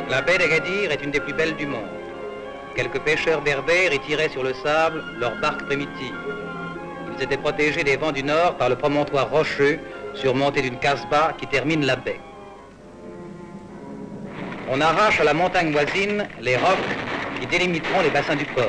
La baie d'Agadir est une des plus belles du monde. Quelques pêcheurs berbères y tiraient sur le sable leurs barques primitives. Ils étaient protégés des vents du nord par le promontoire rocheux surmonté d'une casbah qui termine la baie. On arrache à la montagne voisine les rocs qui délimiteront les bassins du port.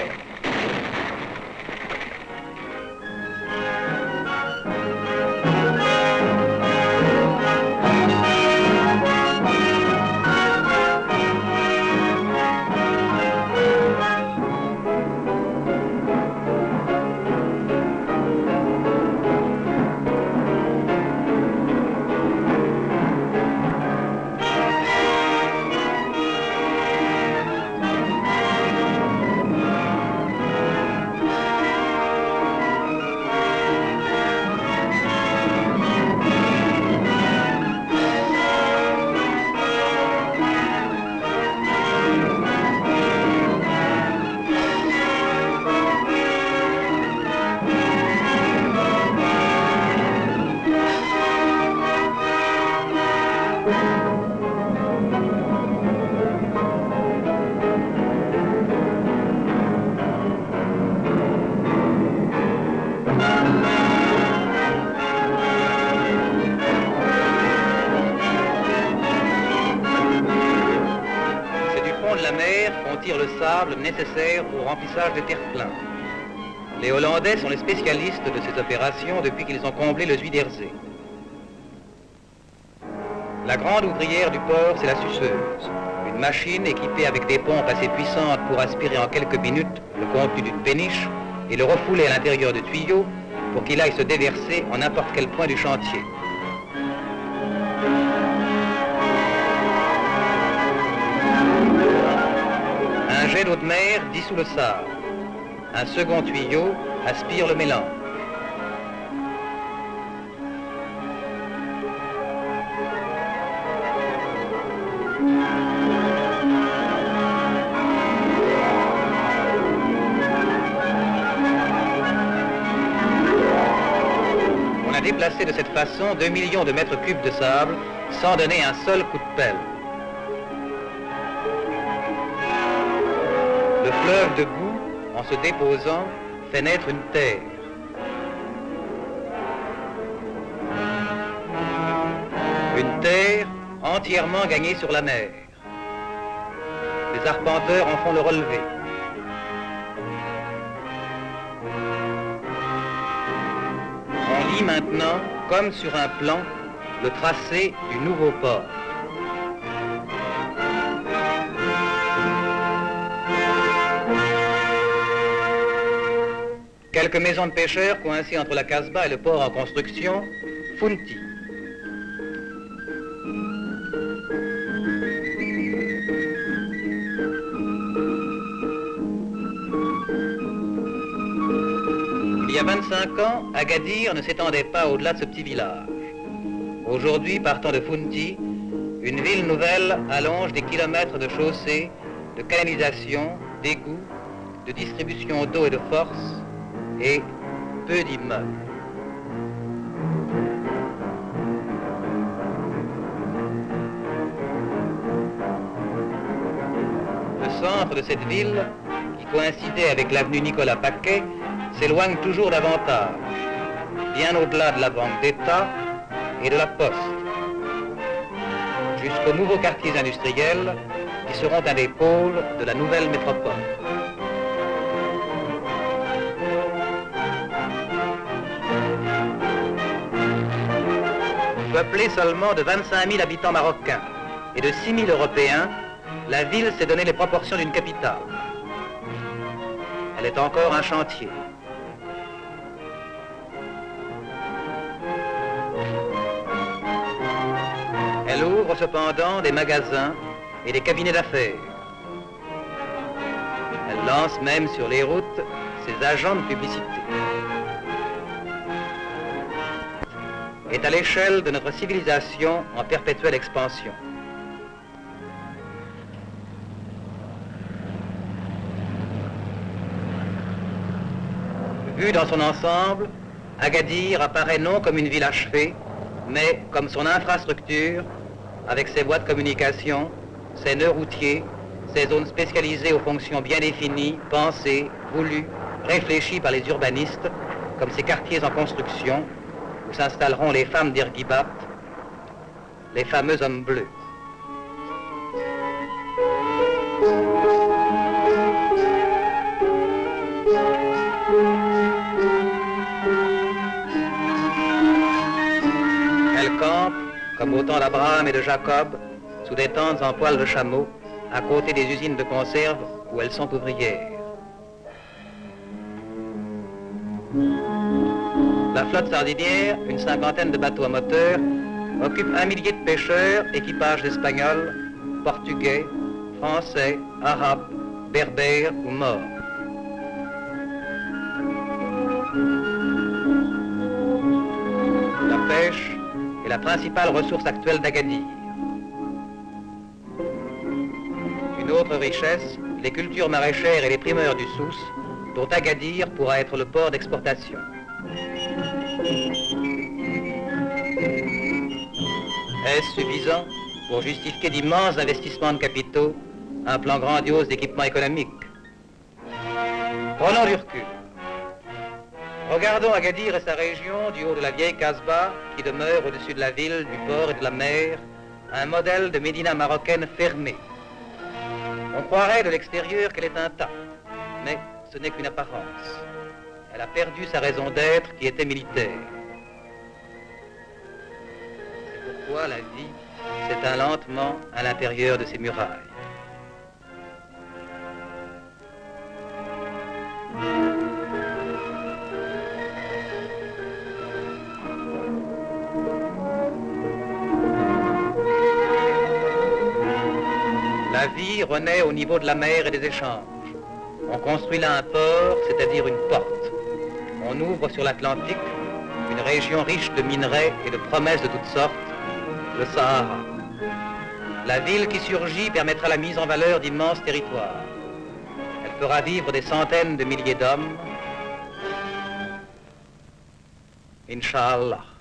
Le sable nécessaire au remplissage des terre-pleins. Les Hollandais sont les spécialistes de ces opérations depuis qu'ils ont comblé le Zuiderzee. La grande ouvrière du port, c'est la suceuse, une machine équipée avec des pompes assez puissantes pour aspirer en quelques minutes le contenu d'une péniche et le refouler à l'intérieur de tuyaux pour qu'il aille se déverser en n'importe quel point du chantier. Un jet d'eau de mer dissout le sable. Un second tuyau aspire le mélange. On a déplacé de cette façon 2 millions de mètres cubes de sable sans donner un seul coup de pelle. Le fleuve de boue, en se déposant, fait naître une terre. Une terre entièrement gagnée sur la mer. Les arpenteurs en font le relevé. On lit maintenant, comme sur un plan, le tracé du nouveau port. Quelques maisons de pêcheurs coincées entre la Casbah et le port en construction, Funti. Il y a 25 ans, Agadir ne s'étendait pas au-delà de ce petit village. Aujourd'hui, partant de Funti, une ville nouvelle allonge des kilomètres de chaussées, de canalisation, d'égouts, de distribution d'eau et de force, et peu d'immeubles. Le centre de cette ville, qui coïncidait avec l'avenue Nicolas Paquet, s'éloigne toujours davantage, bien au-delà de la Banque d'État et de la Poste, jusqu'aux nouveaux quartiers industriels qui seront un des pôles de la nouvelle métropole. Peuplée seulement de 25 000 habitants marocains et de 6 000 Européens, la ville s'est donné les proportions d'une capitale. Elle est encore un chantier. Elle ouvre cependant des magasins et des cabinets d'affaires. Elle lance même sur les routes ses agents de publicité. Est à l'échelle de notre civilisation en perpétuelle expansion. Vue dans son ensemble, Agadir apparaît non comme une ville achevée, mais comme son infrastructure, avec ses voies de communication, ces nœuds routiers, ces zones spécialisées aux fonctions bien définies, pensées, voulues, réfléchies par les urbanistes, comme ces quartiers en construction, où s'installeront les femmes d'Irgibat, les fameux hommes bleus. Elles campent, comme au temps d'Abraham et de Jacob, sous des tentes en poils de chameau, à côté des usines de conserve où elles sont ouvrières. La flotte sardinière, une cinquantaine de bateaux à moteur, occupe 1 millier de pêcheurs, équipages d'Espagnols, Portugais, Français, Arabes, Berbères ou Maures. La pêche est la principale ressource actuelle d'Agadir. Une autre richesse, les cultures maraîchères et les primeurs du Souss, dont Agadir pourra être le port d'exportation. Est-ce suffisant pour justifier d'immenses investissements de capitaux, un plan grandiose d'équipement économique? Prenons du recul. Regardons Agadir et sa région du haut de la vieille Casbah qui demeure au-dessus de la ville, du port et de la mer, un modèle de médina marocaine fermée. On croirait de l'extérieur qu'elle est intacte, mais ce n'est qu'une apparence. Elle a perdu sa raison d'être qui était militaire. C'est pourquoi la vie s'éteint lentement à l'intérieur de ses murailles. La vie renaît au niveau de la mer et des échanges. On construit là un port, c'est-à-dire une porte. On ouvre sur l'Atlantique une région riche de minerais et de promesses de toutes sortes, le Sahara. La ville qui surgit permettra la mise en valeur d'immenses territoires. Elle fera vivre des centaines de milliers d'hommes. Inch'Allah.